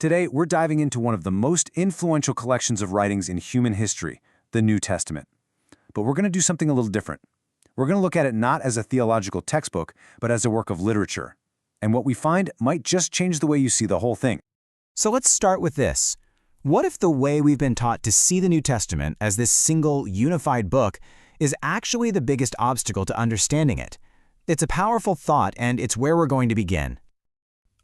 Today, we're diving into one of the most influential collections of writings in human history, the New Testament. But we're going to do something a little different. We're going to look at it not as a theological textbook, but as a work of literature. And what we find might just change the way you see the whole thing. So let's start with this. What if the way we've been taught to see the New Testament as this single, unified book is actually the biggest obstacle to understanding it? It's a powerful thought, and it's where we're going to begin.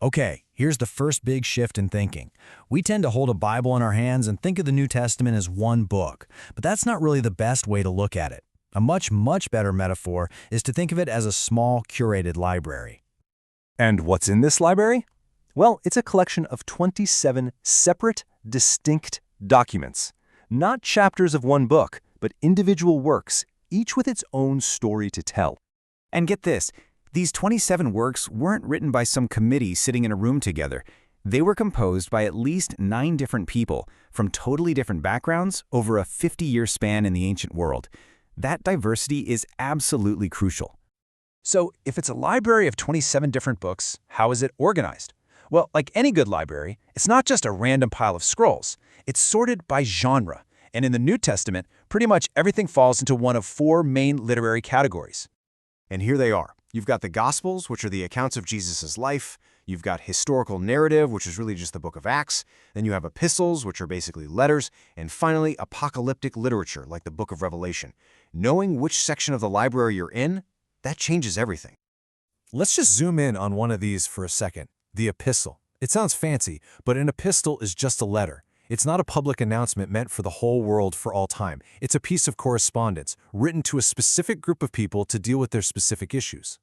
Okay, here's the first big shift in thinking. We tend to hold a Bible in our hands and think of the New Testament as one book, but that's not really the best way to look at it. A much better metaphor is to think of it as a small, curated library. And what's in this library? Well, it's a collection of 27 separate, distinct documents. Not chapters of one book, but individual works, each with its own story to tell. And get this, these 27 works weren't written by some committee sitting in a room together. They were composed by at least 9 different people from totally different backgrounds over a 50-year span in the ancient world. That diversity is absolutely crucial. So, if it's a library of 27 different books, how is it organized? Well, like any good library, it's not just a random pile of scrolls. It's sorted by genre. And in the New Testament, pretty much everything falls into one of 4 main literary categories. And here they are. You've got the Gospels, which are the accounts of Jesus' life. You've got historical narrative, which is really just the book of Acts. Then you have epistles, which are basically letters. And finally, apocalyptic literature, like the book of Revelation. Knowing which section of the library you're in, that changes everything. Let's just zoom in on one of these for a second, the epistle. It sounds fancy, but an epistle is just a letter. It's not a public announcement meant for the whole world for all time. It's a piece of correspondence written to a specific group of people to deal with their specific issues.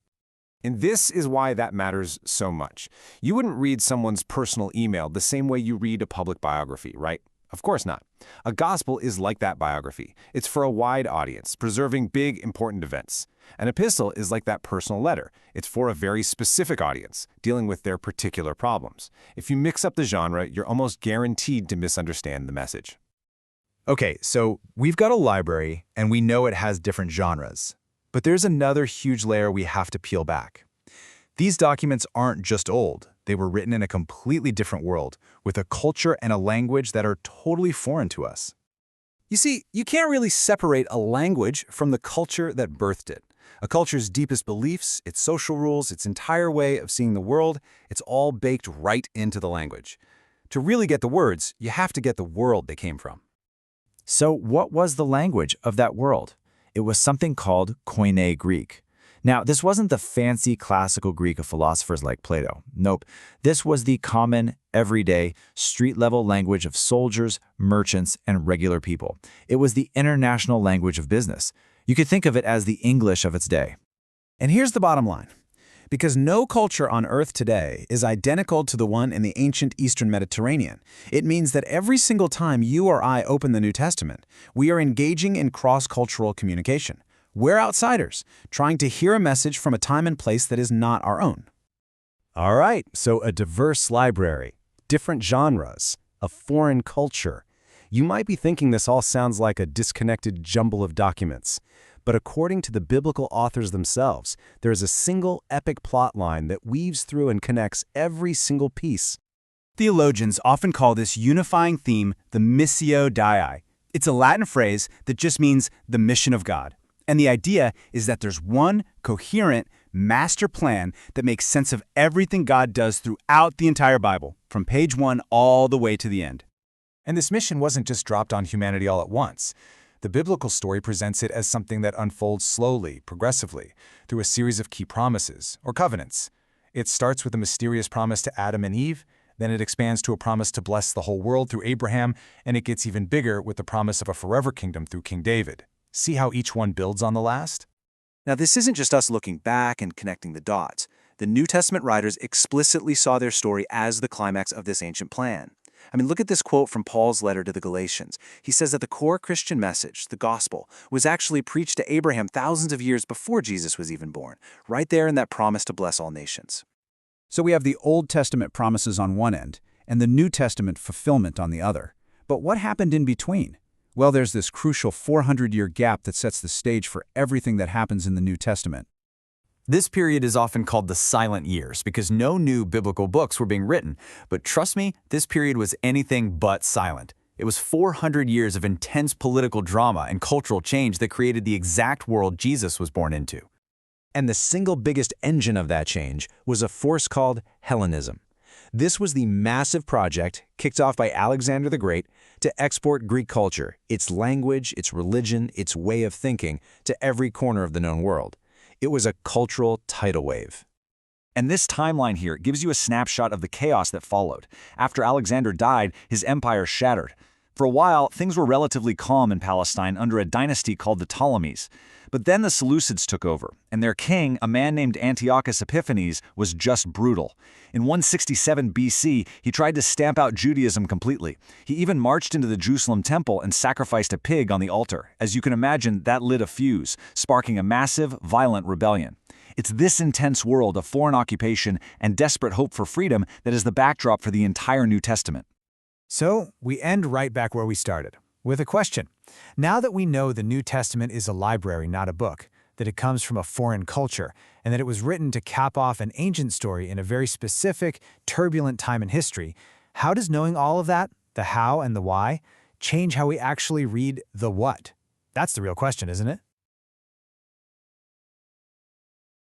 And this is why that matters so much. You wouldn't read someone's personal email the same way you read a public biography, right? Of course not. A gospel is like that biography. It's for a wide audience, preserving big, important events. An epistle is like that personal letter. It's for a very specific audience, dealing with their particular problems. If you mix up the genre, you're almost guaranteed to misunderstand the message. Okay, so we've got a library, and we know it has different genres. But there's another huge layer we have to peel back. These documents aren't just old. They were written in a completely different world, with a culture and a language that are totally foreign to us. You see, you can't really separate a language from the culture that birthed it. A culture's deepest beliefs, its social rules, its entire way of seeing the world, it's all baked right into the language. To really get the words, you have to get the world they came from. So what was the language of that world? It was something called Koine Greek. Now, this wasn't the fancy classical Greek of philosophers like Plato. Nope. This was the common, everyday, street-level language of soldiers, merchants, and regular people. It was the international language of business. You could think of it as the English of its day. And here's the bottom line. Because no culture on Earth today is identical to the one in the ancient Eastern Mediterranean, it means that every single time you or I open the New Testament, we are engaging in cross-cultural communication. We're outsiders, trying to hear a message from a time and place that is not our own. All right, so a diverse library, different genres, a foreign culture. You might be thinking this all sounds like a disconnected jumble of documents. But according to the biblical authors themselves, there is a single epic plot line that weaves through and connects every single piece. Theologians often call this unifying theme the Missio Dei. It's a Latin phrase that just means the mission of God. And the idea is that there's one coherent master plan that makes sense of everything God does throughout the entire Bible, from page 1 all the way to the end. And this mission wasn't just dropped on humanity all at once. The biblical story presents it as something that unfolds slowly, progressively, through a series of key promises, or covenants. It starts with a mysterious promise to Adam and Eve, then it expands to a promise to bless the whole world through Abraham, and it gets even bigger with the promise of a forever kingdom through King David. See how each one builds on the last? Now, this isn't just us looking back and connecting the dots. The New Testament writers explicitly saw their story as the climax of this ancient plan. I mean, look at this quote from Paul's letter to the Galatians. He says that the core Christian message, the gospel, was actually preached to Abraham thousands of years before Jesus was even born, right there in that promise to bless all nations. So we have the Old Testament promises on one end and the New Testament fulfillment on the other. But what happened in between? Well, there's this crucial 400-year gap that sets the stage for everything that happens in the New Testament. This period is often called the silent years because no new biblical books were being written. But trust me, this period was anything but silent. It was 400 years of intense political drama and cultural change that created the exact world Jesus was born into. And the single biggest engine of that change was a force called Hellenism. This was the massive project, kicked off by Alexander the Great, to export Greek culture, its language, its religion, its way of thinking, to every corner of the known world. It was a cultural tidal wave. And this timeline here gives you a snapshot of the chaos that followed. After Alexander died, his empire shattered. For a while, things were relatively calm in Palestine under a dynasty called the Ptolemies. But then the Seleucids took over, and their king, a man named Antiochus Epiphanes, was just brutal. In 167 BC, he tried to stamp out Judaism completely. He even marched into the Jerusalem temple and sacrificed a pig on the altar. As you can imagine, that lit a fuse, sparking a massive, violent rebellion. It's this intense world of foreign occupation and desperate hope for freedom that is the backdrop for the entire New Testament. So, we end right back where we started, with a question. Now that we know the New Testament is a library, not a book, that it comes from a foreign culture, and that it was written to cap off an ancient story in a very specific, turbulent time in history, how does knowing all of that, the how and the why, change how we actually read the what? That's the real question, isn't it?